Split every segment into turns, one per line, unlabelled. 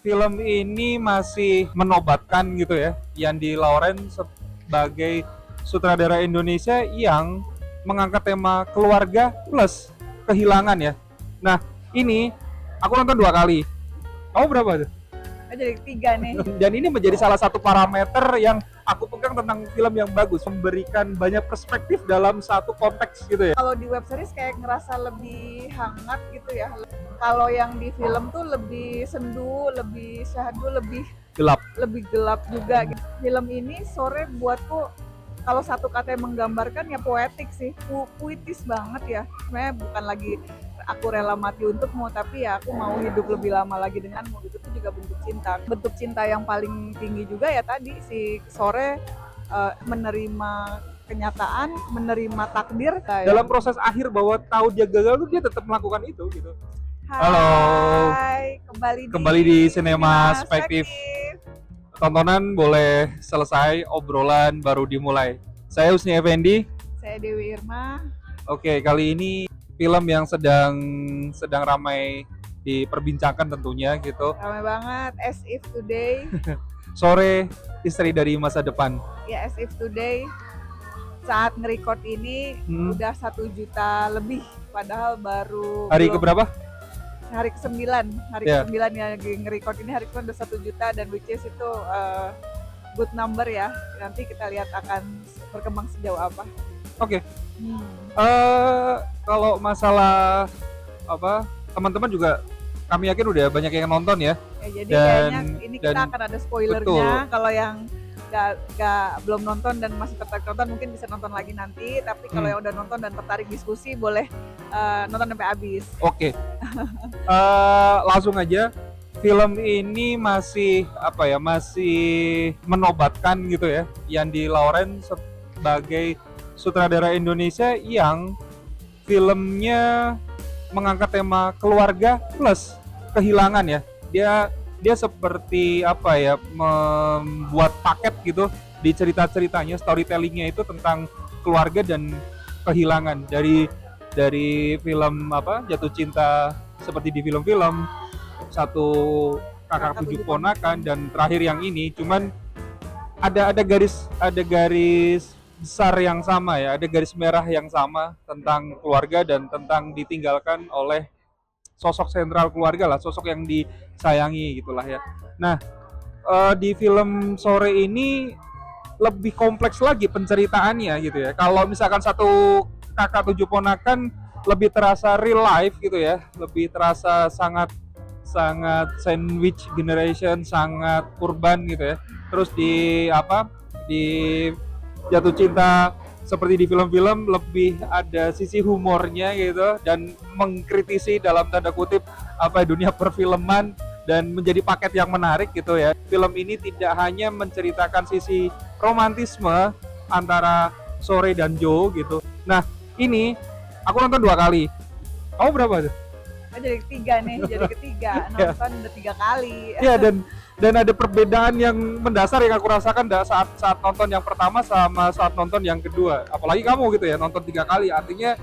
film ini masih menobatkan gitu ya, Yandi Lawrence sebagai sutradara Indonesia yang mengangkat tema keluarga plus kehilangan ya. Nah, ini aku nonton 2 kali. Kamu berapa tuh?
Jadi 3 nih.
Dan ini menjadi salah satu parameter yang aku pegang tentang film yang bagus, memberikan banyak perspektif dalam satu konteks gitu ya.
Kalau di web series kayak ngerasa lebih hangat gitu ya. Kalau yang di film tuh lebih sendu, lebih syahdu, lebih
Gelap.
juga gitu. Film ini sore buatku kalau satu kata yang menggambarkan ya poetik sih, puitis banget ya. Sebenarnya bukan lagi aku rela mati untukmu, tapi ya aku mau hidup lebih lama lagi denganmu. Itu tuh juga bentuk cinta. Bentuk cinta yang paling tinggi juga ya tadi si sore menerima kenyataan, menerima takdir.
Dalam proses akhir bahwa tahu dia gagal tuh dia tetap melakukan itu gitu.
Hai, kembali
di Cinema Perspektif. Tontonan boleh selesai, obrolan baru dimulai. Saya Husni Effendi.
Saya Dewi Irma.
Oke, kali ini film yang sedang ramai diperbincangkan tentunya gitu.
Ramai banget, As If Today.
Sore, Istri dari Masa Depan.
Ya, As If Today. Saat nge-record ini udah 1 juta lebih, padahal baru
hari keberapa?
Hari ke-9 ke-9 ya nge-record ini, hari ke-9 udah 1 juta, dan which is itu good number ya. Nanti kita lihat akan berkembang sejauh apa.
Oke. Kalau masalah teman-teman juga kami yakin udah banyak yang nonton ya.
Jadi kayaknya ini kita akan ada spoilernya. Kalau yang belum nonton dan masih tertarik nonton mungkin bisa nonton lagi nanti, tapi kalau yang udah nonton dan tertarik diskusi boleh nonton sampai habis.
Oke. Langsung aja, film ini masih menobatkan gitu ya, Yandi Lawrence sebagai sutradara Indonesia yang filmnya mengangkat tema keluarga plus kehilangan ya. Dia seperti membuat paket gitu di cerita-ceritanya, storytellingnya itu tentang keluarga dan kehilangan, dari film Jatuh Cinta seperti di film-film, Satu Kakak Tujuh Ponakan, dan terakhir yang ini cuman ada garis besar yang sama ya, ada garis merah yang sama tentang keluarga dan tentang ditinggalkan oleh sosok sentral keluarga lah, sosok yang disayangi gitulah ya. Nah, di film sore ini lebih kompleks lagi penceritaannya gitu ya. Kalau misalkan Satu Kakak Tujuh Ponakan lebih terasa real life gitu ya, lebih terasa sangat sandwich generation, sangat urban gitu ya. Terus di Jatuh Cinta seperti di film-film lebih ada sisi humornya gitu, dan mengkritisi dalam tanda kutip dunia perfilman, dan menjadi paket yang menarik gitu ya. Film ini tidak hanya menceritakan sisi romantisme antara Sore dan Joe gitu. Nah, ini aku nonton 2 kali. Kamu berapa tuh?
Jadi 3 nih, jadi ketiga nonton udah 3 kali.
Iya, dan ada perbedaan yang mendasar yang aku rasakan saat nonton yang pertama sama saat nonton yang kedua. Apalagi kamu gitu ya, nonton 3 kali, artinya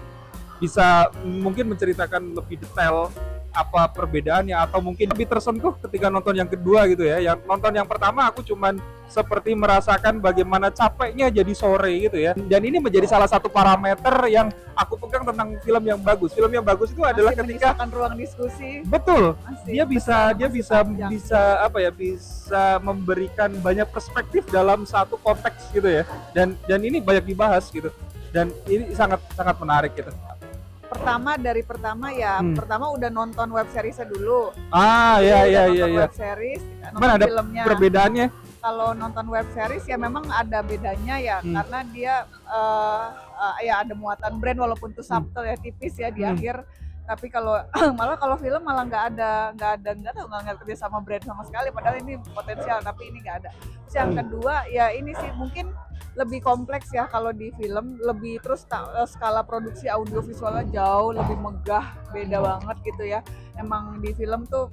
bisa mungkin menceritakan lebih detail apa perbedaannya, atau mungkin lebih tersentuh ketika nonton yang kedua gitu ya. Yang nonton yang pertama aku cuman seperti merasakan bagaimana capeknya jadi sore gitu ya. Dan ini menjadi salah satu parameter yang aku pegang tentang film yang bagus. Film yang bagus itu adalah ketika
ruang diskusi.
Betul. Dia bisa memberikan banyak perspektif dalam satu konteks gitu ya. Dan ini banyak dibahas gitu. Dan ini sangat menarik gitu.
Pertama udah nonton web seriesnya dulu.
Iya.
Web series, nonton
ada
filmnya.
Perbedaannya?
Kalau nonton web series ya memang ada bedanya ya, karena dia ada muatan brand, walaupun tuh subtle ya, tipis ya di akhir. Tapi kalau kalau film malah nggak kerja sama brand sama sekali, padahal ini potensial, tapi ini nggak ada. Terus yang kedua ya ini sih mungkin lebih kompleks ya, kalau di film lebih, terus skala produksi audiovisualnya jauh lebih megah, beda banget gitu ya. Emang di film tuh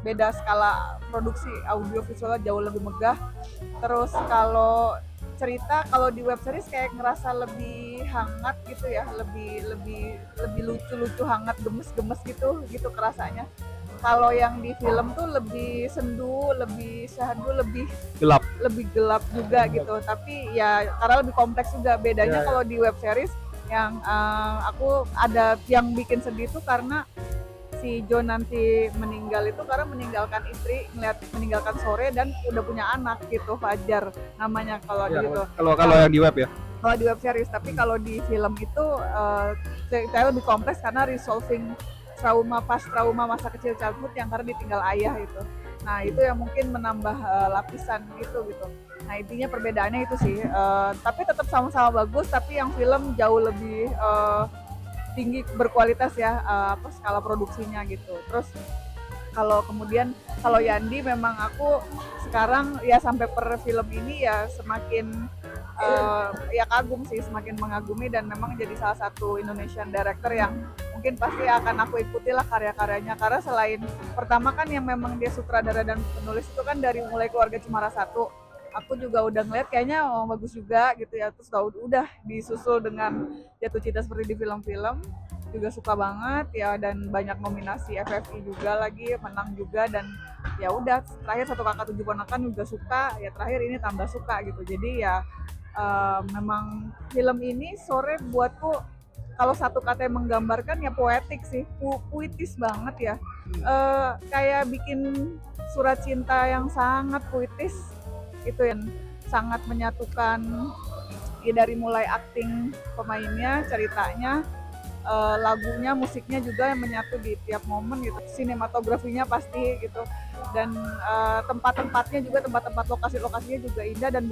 beda, skala produksi audiovisualnya jauh lebih megah. Terus kalau cerita, kalau di web series kayak ngerasa lebih hangat gitu ya, lebih lucu-lucu, hangat, gemes gitu kerasanya. kalau yang di film tuh lebih sendu, lebih syahdu,
Gelap.
lebih gelap juga gitu. Tapi ya karena lebih kompleks juga. Bedanya
Ya,
kalau di web series yang aku ada yang bikin sedih tuh karena si John nanti meninggal itu karena meninggalkan istri, meninggalkan Sore dan udah punya anak gitu, Fajar namanya kalau
ya.
gitu.
Kalau yang di web ya.
Kalau di web series, tapi kalau di film itu ceritanya lebih kompleks karena resolving trauma masa kecil childhood yang karena ditinggal ayah itu. Nah itu yang mungkin menambah lapisan itu gitu. Nah intinya perbedaannya itu sih. Tapi tetap sama-sama bagus, tapi yang film jauh lebih tinggi berkualitas ya skala produksinya gitu. Terus kalau Yandi memang aku sekarang ya sampai per film ini ya semakin ya kagum sih, semakin mengagumi dan memang jadi salah satu Indonesian director yang mungkin pasti akan aku ikuti lah karya-karyanya, karena selain pertama kan yang memang dia sutradara dan penulis itu kan dari mulai Keluarga Cemara 1 aku juga udah ngeliat kayaknya bagus juga gitu ya, terus udah disusul dengan Jatuh Cinta Seperti di Film-film juga suka banget ya, dan banyak nominasi FFI juga lagi, menang juga, dan ya udah terakhir Satu Kakak Tujuh Ponakan juga suka ya, terakhir ini tambah suka gitu. Jadi ya memang film ini Sore buatku kalau satu kata yang menggambarkan ya poetik sih, puitis banget ya, kayak bikin surat cinta yang sangat puitis itu yang sangat menyatukan ya, dari mulai akting pemainnya, ceritanya, lagunya, musiknya juga yang menyatu di tiap momen gitu, sinematografinya pasti gitu, dan tempat-tempatnya juga, tempat-tempat lokasinya juga indah, dan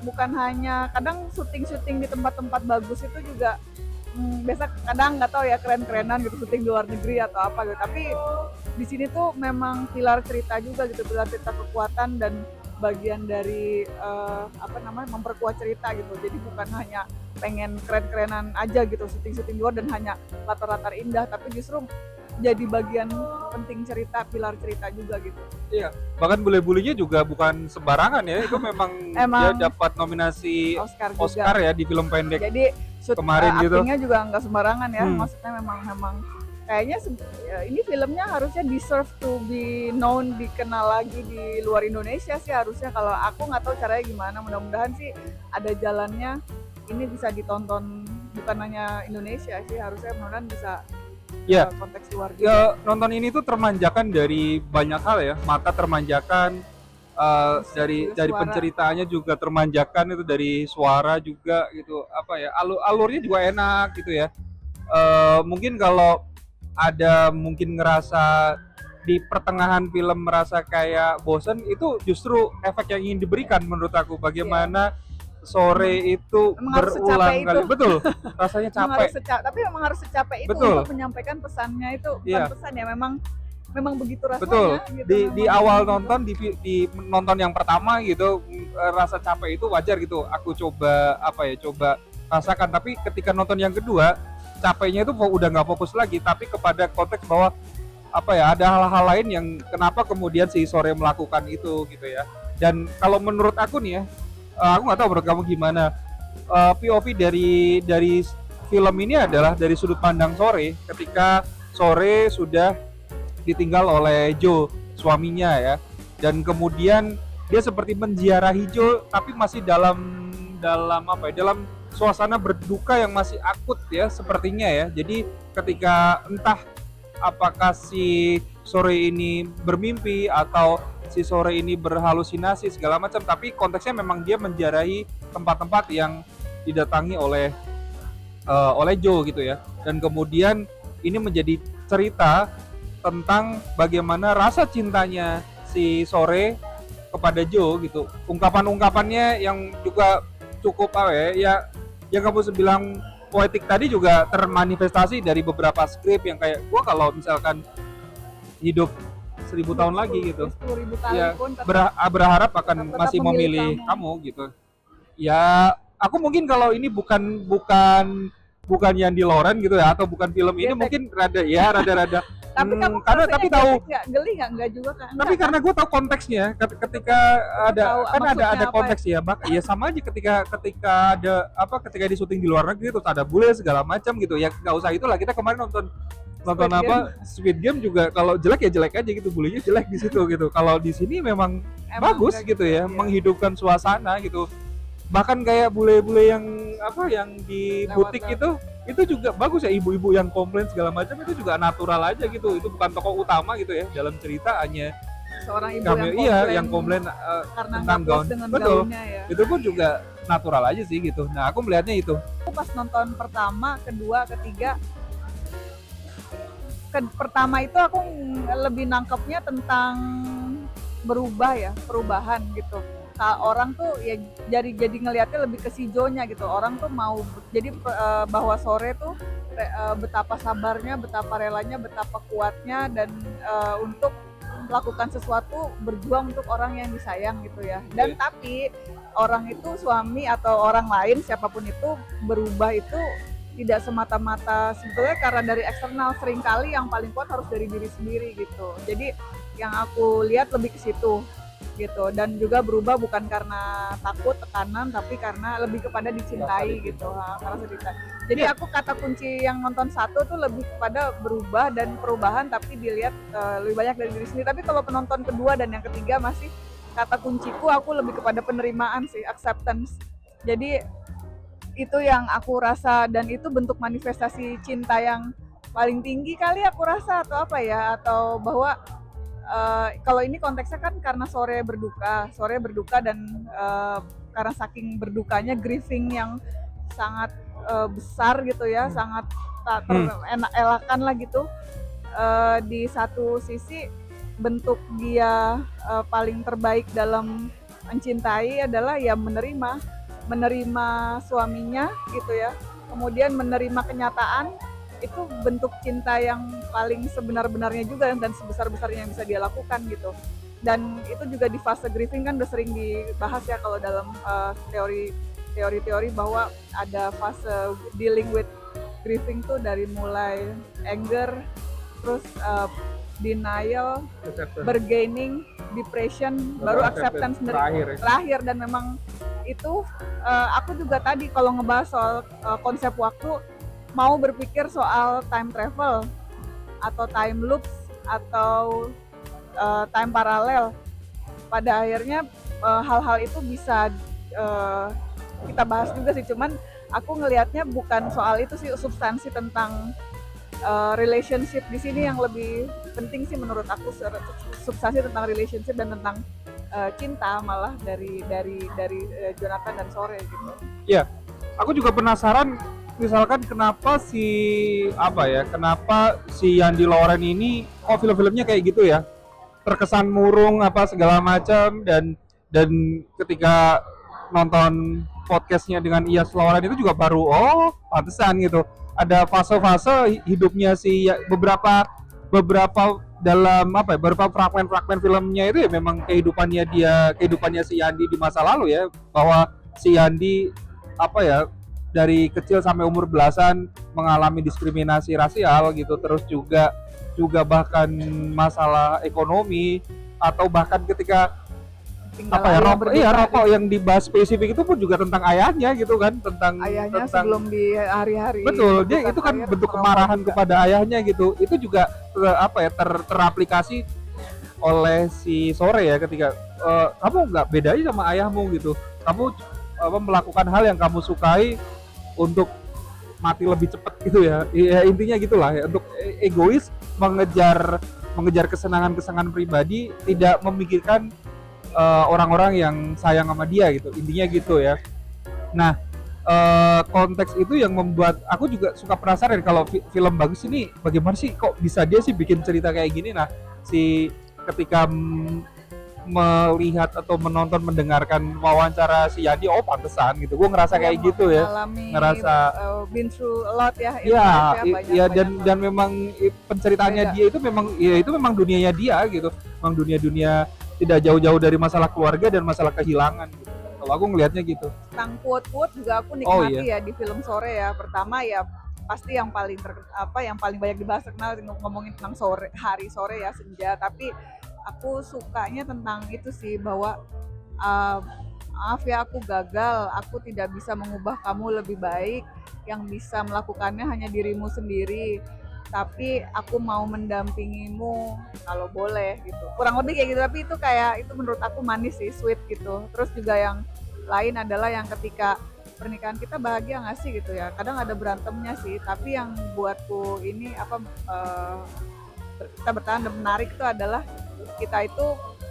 bukan hanya kadang syuting di tempat-tempat bagus itu juga biasa kadang nggak tahu ya keren-kerenan gitu syuting di luar negeri atau apa gitu, tapi di sini tuh memang pilar cerita juga gitu, pilar cerita kekuatan dan bagian dari memperkuat cerita gitu. Jadi bukan hanya pengen keren-kerenan aja gitu syuting di luar dan hanya latar-latar indah, tapi justru jadi bagian penting cerita, pilar cerita juga gitu.
Iya, bahkan bule-bulenya juga bukan sembarangan ya, itu memang dia dapat nominasi Oscar ya di film pendek.
Jadi
kemarin gitu.
Aktingnya juga nggak sembarangan ya, maksudnya memang kayaknya ini filmnya harusnya deserve to be known, dikenal lagi di luar Indonesia sih harusnya. Kalau aku nggak tahu caranya gimana, mudah-mudahan sih ada jalannya ini bisa ditonton bukan hanya Indonesia sih, harusnya mudah-mudahan bisa konteks luar juga.
Ya, nonton ini tuh termanjakan dari banyak hal ya, mata termanjakan, dari penceritaannya juga termanjakan, itu dari suara juga gitu, apa ya, alurnya juga enak gitu ya. Mungkin kalau ada mungkin ngerasa di pertengahan film merasa kayak bosen, itu justru efek yang ingin diberikan menurut aku, bagaimana Sore itu berulang kali, betul, rasanya capek.
Tapi memang harus secapek itu
betul.
Untuk menyampaikan pesannya itu, bukan pesan ya, memang begitu rasanya.
Betul.
Gitu,
di awal nonton, di nonton yang pertama gitu, rasa capek itu wajar gitu. Aku coba rasakan, tapi ketika nonton yang kedua, capeknya itu udah nggak fokus lagi, tapi kepada konteks bahwa ada hal-hal lain yang kenapa kemudian si Sore melakukan itu gitu ya. Dan kalau menurut aku nih ya, aku nggak tahu menurut kamu gimana, POV dari film ini adalah dari sudut pandang Sore ketika Sore sudah ditinggal oleh Joe, suaminya ya, dan kemudian dia seperti menziarahi Joe tapi masih dalam suasana berduka yang masih akut ya sepertinya ya. Jadi ketika entah apakah si Sore ini bermimpi atau si Sore ini berhalusinasi segala macam, tapi konteksnya memang dia menziarahi tempat-tempat yang didatangi oleh Joe gitu ya. Dan kemudian ini menjadi cerita tentang bagaimana rasa cintanya si Sore kepada Joe gitu. Ungkapan-ungkapannya yang juga cukup yang kamu bilang poetik tadi juga termanifestasi dari beberapa skrip yang kayak gua kalau misalkan hidup 1000 tahun lagi gitu,
10.000 kali
ya,
pun
berharap akan masih memilih kamu gitu. Ya, aku mungkin kalau ini bukan Yandi Loren gitu ya, atau bukan film ini, mungkin rada.
Tapi kamu
tapi tahu
geli nggak juga kan?
Tapi karena gue tahu konteksnya, ketika ada konteks ya, ya sama aja ketika ketika di syuting di luar negeri terus ada bule segala macam gitu ya, nggak usah itulah. Kita kemarin nonton nonton
Squid
apa Squid Game juga kalau jelek ya jelek aja gitu, bulenya jelek di situ gitu. Kalau di sini memang
Emang
bagus
udah
gitu ya,
iya.
menghidupkan suasana gitu. Bahkan kayak bule-bule yang apa yang di butik
Lewat.
itu juga bagus ya, ibu-ibu yang komplain segala macam itu juga natural aja gitu. Itu bukan tokoh utama gitu ya dalam cerita, hanya
Seorang ibu
kami yang komplain
karena
tentang
nggak puas
gaun.
dengan
Betul.
gaunnya ya.
Itu pun juga natural aja sih gitu. Nah, aku melihatnya itu.
Aku pas nonton pertama, kedua, ketiga, pertama itu aku lebih nangkepnya tentang berubah ya, perubahan gitu. Orang tuh ya jadi ngelihatnya lebih ke si Jo-nya gitu. Orang tuh mau jadi bahwa Sore tuh betapa sabarnya, betapa relanya, betapa kuatnya dan untuk melakukan sesuatu, berjuang untuk orang yang disayang gitu ya. Dan tapi orang itu, suami atau orang lain siapapun itu, berubah itu tidak semata-mata sebetulnya karena dari eksternal, seringkali yang paling kuat harus dari diri sendiri gitu. Jadi yang aku lihat lebih ke situ gitu, dan juga berubah bukan karena takut, tekanan, tapi karena lebih kepada dicintai gitu, karena cerita. Jadi aku kata kunci yang nonton satu tuh lebih kepada berubah dan perubahan, tapi dilihat lebih banyak dari diri sendiri. Tapi kalau penonton kedua dan yang ketiga masih kata kunciku, aku lebih kepada penerimaan sih, acceptance. Jadi itu yang aku rasa, dan itu bentuk manifestasi cinta yang paling tinggi kali aku rasa, atau apa ya, atau bahwa kalau ini konteksnya kan karena Sore berduka dan karena saking berdukanya, grieving yang sangat besar gitu ya, sangat tak terelakkan lah gitu. Di satu sisi bentuk dia paling terbaik dalam mencintai adalah ya menerima suaminya gitu ya, kemudian menerima kenyataan. Itu bentuk cinta yang paling sebenar-benarnya juga dan sebesar-besarnya yang bisa dia lakukan gitu. Dan itu juga di fase grieving kan udah sering dibahas ya kalau dalam teori-teori bahwa ada fase dealing with grieving tuh dari mulai anger, terus denial, bargaining, depression, baru acceptance terakhir. Dan memang itu aku juga tadi kalau ngebahas soal konsep waktu, mau berpikir soal time travel atau time loops atau time paralel, pada akhirnya hal-hal itu bisa kita bahas juga sih. Cuman aku ngelihatnya bukan soal itu sih, substansi tentang relationship di sini yang lebih penting sih menurut aku, substansi tentang relationship dan tentang cinta malah dari Jonathan dan Sore gitu.
Iya, aku juga penasaran. Misalkan kenapa si Yandi Lauren ini film-filmnya kayak gitu ya, terkesan murung apa segala macam, dan ketika nonton podcastnya dengan Iyas Lauren itu juga baru pantesan gitu, ada fase-fase hidupnya beberapa dalam beberapa fragmen filmnya itu ya memang kehidupannya si Yandi di masa lalu ya, bahwa si Yandi dari kecil sampai umur belasan mengalami diskriminasi rasial gitu, terus juga bahkan masalah ekonomi, atau bahkan ketika rokok yang dibahas spesifik itu pun juga tentang ayahnya gitu kan, tentang
ayahnya sebelum di hari-hari.
Betul, dia itu kan bentuk kemarahan kepada ayahnya gitu. Itu juga teraplikasi oleh si Sore ya, ketika kamu nggak bedanya sama ayahmu gitu, kamu melakukan hal yang kamu sukai untuk mati lebih cepat gitu ya. Intinya gitulah ya, untuk egois, mengejar kesenangan pribadi, tidak memikirkan orang-orang yang sayang sama dia gitu. Intinya gitu ya. Nah, konteks itu yang membuat aku juga suka penasaran kalau film bagus ini bagaimana sih kok bisa dia sih bikin cerita kayak gini. Nah, ketika melihat atau mendengarkan wawancara si Yandi, pantesan gitu, gue ngerasa kayak gitu ya, ngerasa
been through a lot ya.
Iya, dan memang penceritaannya dia itu memang dunianya dia gitu, memang dunia tidak jauh-jauh dari masalah keluarga dan masalah kehilangan gitu. Kalau aku ngelihatnya gitu.
Tentang quote-quote juga aku nikmati ya di film Sore ya. Pertama ya pasti yang paling banyak dibahas terkenal ngomongin tentang hari sore ya, senja. Tapi aku sukanya tentang itu sih, bahwa maaf ya, aku gagal, aku tidak bisa mengubah kamu lebih baik, yang bisa melakukannya hanya dirimu sendiri. tapi aku mau mendampingimu kalau boleh gitu, kurang lebih kayak gitu. Tapi itu kayak itu menurut aku manis sih, sweet gitu. Terus juga yang lain adalah yang ketika pernikahan kita bahagia nggak sih gitu ya, kadang ada berantemnya sih, tapi yang buatku ini apa kita bertahan dan menarik itu adalah kita itu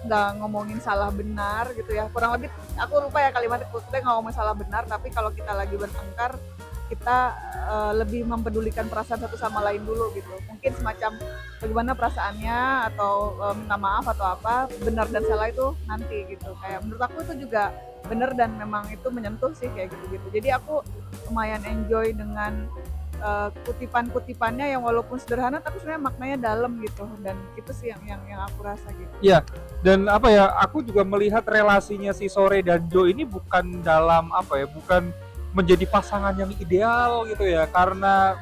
nggak ngomongin salah benar gitu ya, kurang lebih aku lupa ya kalimatnya, kita nggak ngomongin salah benar, tapi kalau kita lagi bertengkar kita lebih mempedulikan perasaan satu sama lain dulu gitu, mungkin semacam bagaimana perasaannya atau minta maaf atau apa, benar dan salah itu nanti gitu. Kayak menurut aku itu juga benar dan memang itu menyentuh sih kayak gitu-gitu. Jadi aku lumayan enjoy dengan kutipan-kutipannya yang walaupun sederhana tapi sebenarnya maknanya dalam gitu, dan itu sih yang aku rasa gitu.
Iya, dan apa ya, aku juga melihat relasinya si Sore dan Joe ini bukan dalam apa ya, bukan menjadi pasangan yang ideal gitu ya, karena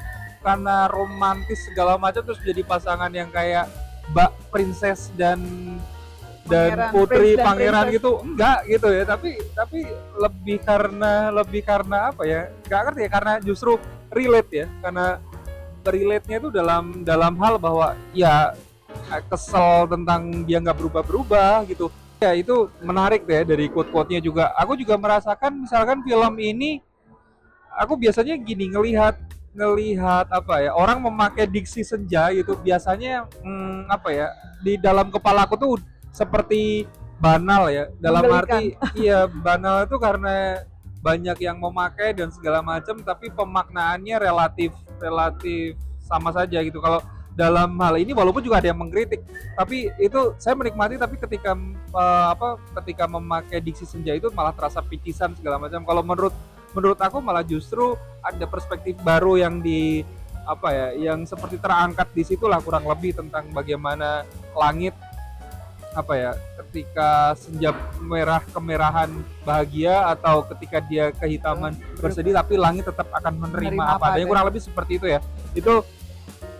romantis segala macam terus jadi pasangan yang kayak Mbak Princess dan
Pangeran,
Putri
Prince dan
Pangeran
Princess.
gitu, enggak gitu ya, tapi lebih karena apa ya, nggak ngerti ya, karena justru relate ya, karena relate-nya itu dalam hal bahwa ya kesel tentang dia nggak berubah-berubah gitu. Ya itu menarik deh dari quote-quote-nya juga. Aku juga merasakan misalkan film ini, aku biasanya gini ngelihat ngelihat apa ya, orang memakai diksi senja gitu biasanya, apa ya, di dalam kepala aku tuh seperti banal ya, dalam
Menggelikan.
arti iya banal itu karena banyak yang memakai dan segala macam, tapi pemaknaannya relatif relatif sama saja gitu. Kalau dalam hal ini walaupun juga ada yang mengkritik, tapi itu saya menikmati, tapi ketika memakai diksi senja itu malah terasa picisan segala macam. Kalau menurut aku malah justru ada perspektif baru yang di apa ya, yang seperti terangkat di situlah kurang lebih tentang bagaimana langit apa ya, ketika senja merah kemerahan bahagia atau ketika dia kehitaman bersedih, tapi langit tetap akan menerima apa adanya, kurang lebih seperti itu ya. Itu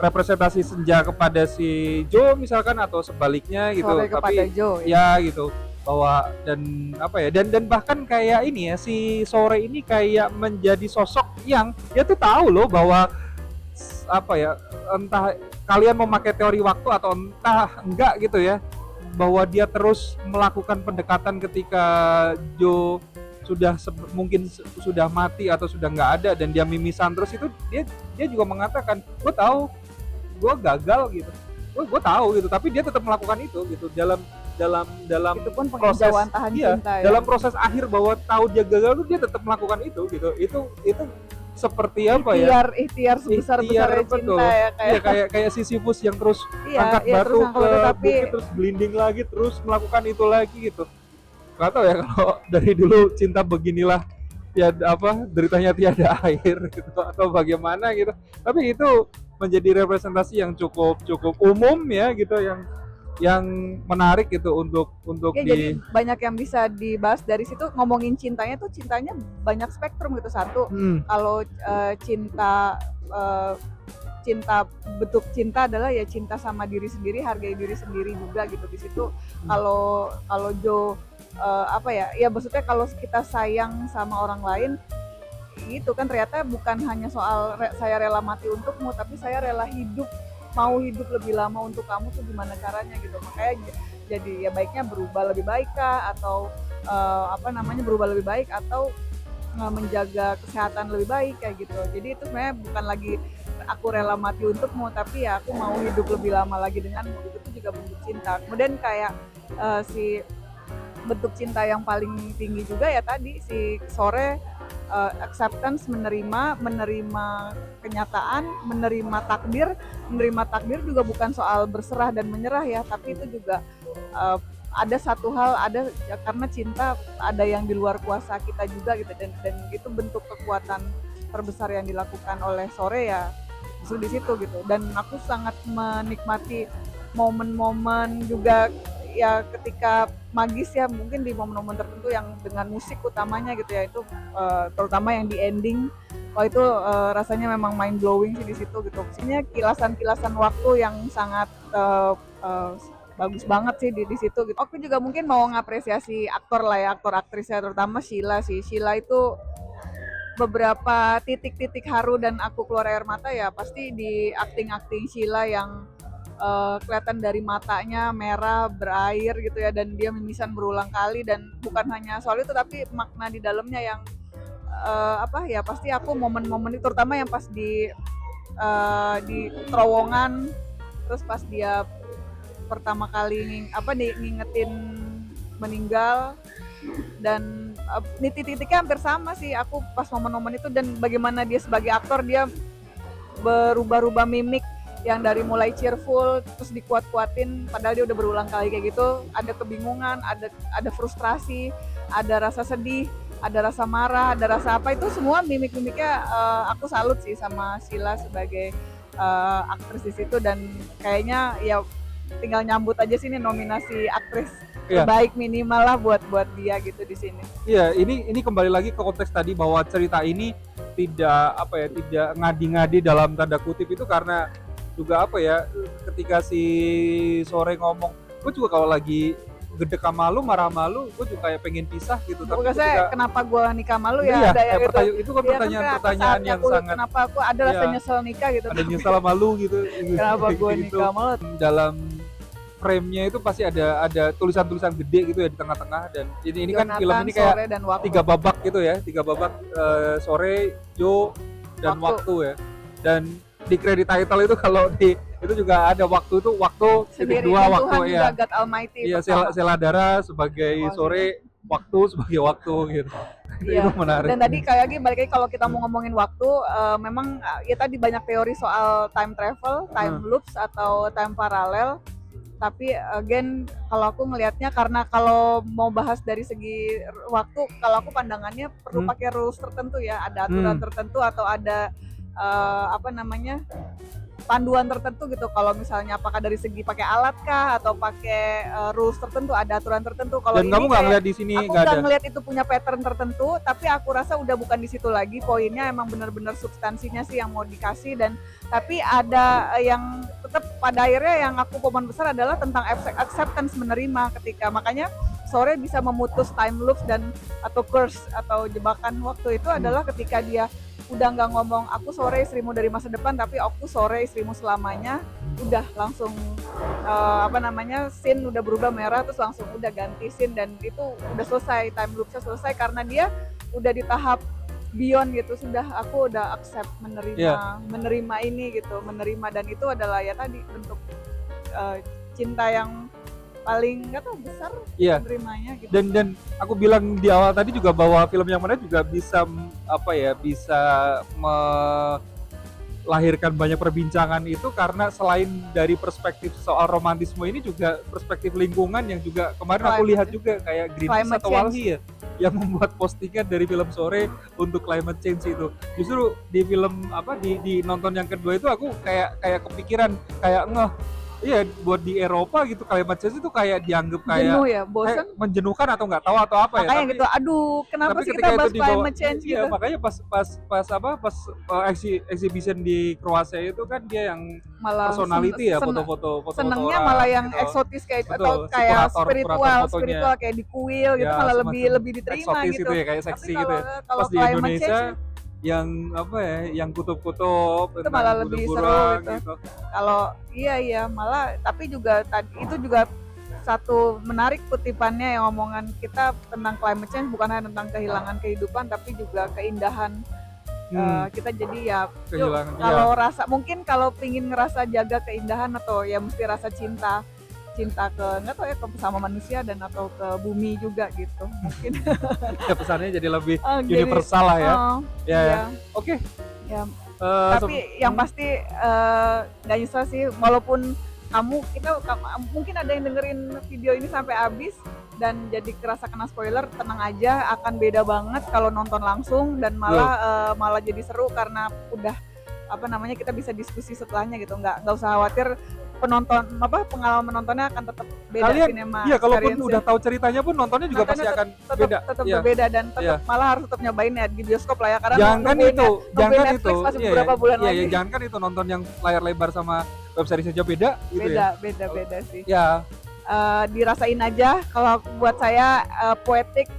representasi senja kepada si Joe misalkan atau sebaliknya gitu.
Sore kepada
Tapi
Joe
ya gitu, bahwa dan apa ya, dan bahkan kayak ini ya, si Sore ini kayak menjadi sosok yang dia tuh tahu loh bahwa apa ya, entah kalian memakai teori waktu atau entah enggak gitu ya, bahwa dia terus melakukan pendekatan ketika Joe sudah mungkin sudah mati atau sudah nggak ada dan dia mimisan terus, itu dia juga mengatakan gue tahu gue gagal gitu, gue tahu gitu, tapi dia tetap melakukan itu gitu, dalam
itu pun
proses,
penghijauan tahan
iya,
cinta ya.
dalam proses akhir bahwa tahu dia gagal tuh dia tetap melakukan itu gitu. Itu seperti apa ya,
Ikhtiar sebesar besarnya
betul.
cinta ya,
Iya, kayak Sisyphus yang terus angkat
iya,
batu
terus
ke
tapi
bukit, terus gelinding lagi, terus melakukan itu lagi gitu. Gak tau ya kalau dari dulu cinta beginilah ya, apa deritanya tiada akhir gitu atau bagaimana gitu. Tapi itu menjadi representasi yang cukup umum ya gitu, yang menarik gitu untuk
ya, jadi banyak yang bisa dibahas dari situ. Ngomongin cintanya tuh, cintanya banyak spektrum gitu. Satu, kalau cinta bentuk cinta adalah ya cinta sama diri sendiri, hargai diri sendiri juga gitu di situ. Kalau Joe apa ya maksudnya kalau kita sayang sama orang lain itu kan ternyata bukan hanya soal saya rela mati untukmu, tapi saya rela mau hidup lebih lama untuk kamu tuh gimana caranya gitu. Makanya jadi ya baiknya berubah lebih baik kah, atau berubah lebih baik, atau menjaga kesehatan lebih baik kayak gitu. Jadi itu sebenarnya bukan lagi aku rela mati untukmu, tapi ya aku mau hidup lebih lama lagi denganmu. Itu juga bentuk cinta. Kemudian kayak si bentuk cinta yang paling tinggi juga ya tadi si Sore, acceptance, menerima kenyataan, menerima takdir juga bukan soal berserah dan menyerah ya, tapi itu juga ada satu hal, karena cinta ada yang di luar kuasa kita juga gitu, dan itu bentuk kekuatan terbesar yang dilakukan oleh Sore ya justru di situ gitu. Dan aku sangat menikmati momen-momen juga ya ketika magis ya, mungkin di momen-momen tertentu yang dengan musik utamanya gitu ya, itu terutama yang di ending, itu rasanya memang mind blowing sih di situ gitu. Maksudnya kilasan waktu yang sangat bagus banget sih di situ gitu. Aku juga mungkin mau ngapresiasi aktor lah ya, aktor aktrisnya, terutama Sheila itu beberapa titik-titik haru dan aku keluar air mata ya pasti di akting Sheila yang kelihatan dari matanya merah berair gitu ya, dan dia mimisan berulang kali, dan bukan hanya soal itu tapi makna di dalamnya yang pasti aku momen-momen itu terutama yang pas di terowongan, terus pas dia pertama kali ngingetin meninggal, dan titik-titiknya hampir sama sih aku pas momen-momen itu, dan bagaimana dia sebagai aktor dia berubah-ubah mimik yang dari mulai cheerful terus dikuat-kuatin padahal dia udah berulang kali kayak gitu, ada kebingungan, ada frustrasi, ada rasa sedih, ada rasa marah, ada rasa apa, itu semua mimik-mimiknya aku salut sih sama Sheila sebagai aktris di situ, dan kayaknya ya tinggal nyambut aja sini nominasi aktris terbaik minimal lah buat dia gitu di sini.
Iya, ini kembali lagi ke konteks tadi bahwa cerita ini tidak tidak ngadi-ngadi dalam tanda kutip, itu karena juga ketika si Sore ngomong, gue juga kalau lagi gede sama lu, marah sama lu, gue juga kayak pengen pisah gitu. Tapi
saya kenapa gue nikah sama lu ya?
Iya,
ada yang
itu kan pertanyaan yang sangat.
Kenapa aku ada rasa nyesel nikah gitu?
Ada nyesel sama lu gitu.
Kenapa gue nikah sama lu?
Dalam frame-nya itu pasti ada tulisan-tulisan gede gitu ya di tengah-tengah, dan ini kan film ini kayak 3 babak gitu ya, 3 babak Sore, Jo, dan waktu ya. Dan di kredit title itu kalau itu juga ada waktu
sendiri,
2 waktu
ya. God Almighty.
Iya, Seladara sebagai Sore, waktu sebagai waktu gitu.
Iya.
Itu menarik.
Dan tadi kayak lagi balik lagi kalau kita mau ngomongin waktu, memang ya tadi banyak teori soal time travel, time loops atau time paralel. Tapi again kalau aku ngelihatnya, karena kalau mau bahas dari segi waktu, kalau aku pandangannya perlu pakai rules tertentu ya, ada aturan tertentu atau ada panduan tertentu gitu. Kalau misalnya apakah dari segi pakai alat kah atau pakai rules tertentu, ada aturan tertentu. Kalau
dan kamu nggak ngeliat di sini,
aku nggak ngeliat itu punya pattern tertentu, tapi aku rasa udah bukan di situ lagi. Poinnya emang benar-benar substansinya sih yang mau dikasih, dan tapi ada yang tetap pada akhirnya yang aku poin besar adalah tentang acceptance, menerima ketika, makanya Sore bisa memutus time loops dan atau curse atau jebakan waktu itu adalah ketika dia udah nggak ngomong aku Sore istrimu dari masa depan, tapi aku Sore istrimu selamanya. Udah langsung scene udah berubah merah, terus langsung udah ganti scene, dan itu udah selesai, time loopnya selesai karena dia udah di tahap beyond gitu. Sudah, aku udah accept, menerima ini gitu, menerima, dan itu adalah ya tadi bentuk cinta yang paling besar, menerimanya gitu.
Dan aku bilang di awal tadi juga bahwa film yang mana juga bisa bisa melahirkan banyak perbincangan itu, karena selain dari perspektif soal romantisme ini juga perspektif lingkungan yang juga kemarin aku lihat juga kayak Greenpeace atau Walhi ya yang membuat postingan dari film Sore untuk climate change itu. Justru di film di nonton yang kedua itu aku kayak kepikiran, kayak iya, buat di Eropa gitu climate change itu kayak dianggap kayak
jenuh ya, bosan,
menjenuhkan atau nggak tahu atau apa
makanya
ya.
Gitu, aduh kenapa sih kita bahas climate change gitu.
Iya, makanya pas exhibition di Kroasia itu kan dia yang malah personality ya, foto-foto
senengnya malah yang eksotis kayak itu, atau kayak spiritual kayak di kuil gitu, malah lebih diterima
eksotis
gitu
ya, kayak seksi gitu ya.
Kalau
pas di Indonesia yang yang kutub-kutub
itu malah lebih seru gitu. Kalau iya malah, tapi juga tadi itu juga satu menarik kutipannya yang omongan kita tentang climate change, bukan hanya tentang kehilangan kehidupan tapi juga keindahan. Kita jadi ya kalau rasa, mungkin kalau pingin ngerasa jaga keindahan atau ya mesti rasa cinta ke nggak tahu ya, ke sama manusia dan atau ke bumi juga gitu mungkin.
Ya pesannya jadi lebih universal lah ya. Ya. Oke.
Ya. Tapi yang pasti nggak nyesel sih, walaupun kita mungkin ada yang dengerin video ini sampai habis dan jadi kerasa kena spoiler, tenang aja, akan beda banget kalau nonton langsung, dan malah jadi seru karena udah kita bisa diskusi setelahnya gitu. Nggak usah khawatir, pengalaman menontonnya akan tetap beda. Sinema.
Iya, kalaupun udah tahu ceritanya pun nontonnya juga pasti akan beda.
Tetap berbeda, dan tetap malah harus tetap nyobain ya di bioskop lah ya, karena
jangan itu
masih beberapa bulan lagi.
Iya, jangan kan itu nonton yang layar lebar sama web series aja beda gitu ya.
Beda sih.
Ya.
Dirasain aja. Kalau buat saya poetik,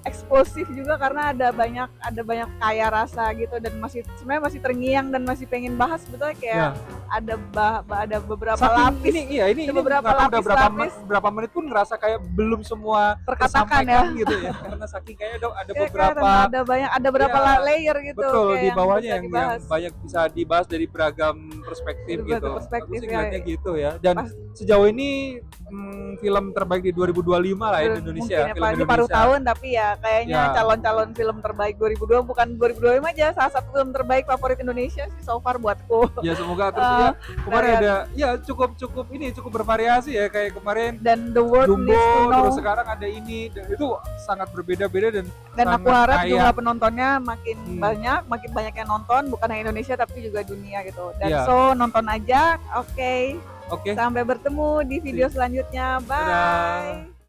eksplosif juga karena ada banyak kaya rasa gitu, dan sebenarnya masih terngiang dan masih pengen bahas sebetulnya kayak
Ya.
ada beberapa
Saking
lapis.
ini
Ada beberapa
nggak tahu udah
lapis-lapis.
berapa menit pun ngerasa kayak belum semua
Terkatakan
tersampaikan gitu ya. Karena saking kayak ada
Kayak
beberapa
kelihatan ada beberapa
Iya,
layer gitu
betul
kayak
di
yang
bawahnya
bisa
yang
dibahas.
banyak bisa dibahas dari beragam perspektif
Berbagai
gitu.
perspektif,
Aku sih
ya.
ngeliatnya gitu ya. Dan
Pas-
sejauh ini film terbaik di 2025 lah di Indonesia,
Mungkin ya,
film
Pak, ini paruh
Indonesia.
tahun, tapi ya kayaknya
Ya.
calon-calon film terbaik 2002 bukan 2025 aja, salah satu film terbaik favorit Indonesia sih so far buatku.
Ya semoga terus
Eh,
ya kemarin
dari-
ada ya cukup bervariasi ya kayak kemarin
Dan The World
Dumbo,
Needs to Know,
terus sekarang ada ini, dan itu sangat berbeda-beda dan
dan aku
sangat
harap
kaya.
jumlah penontonnya makin
Hmm.
makin banyak yang nonton, bukan hanya Indonesia tapi juga dunia gitu. Dan
Iya.
so nonton aja, oke.
Oke.
Sampai bertemu di video selanjutnya, bye.
Dadah.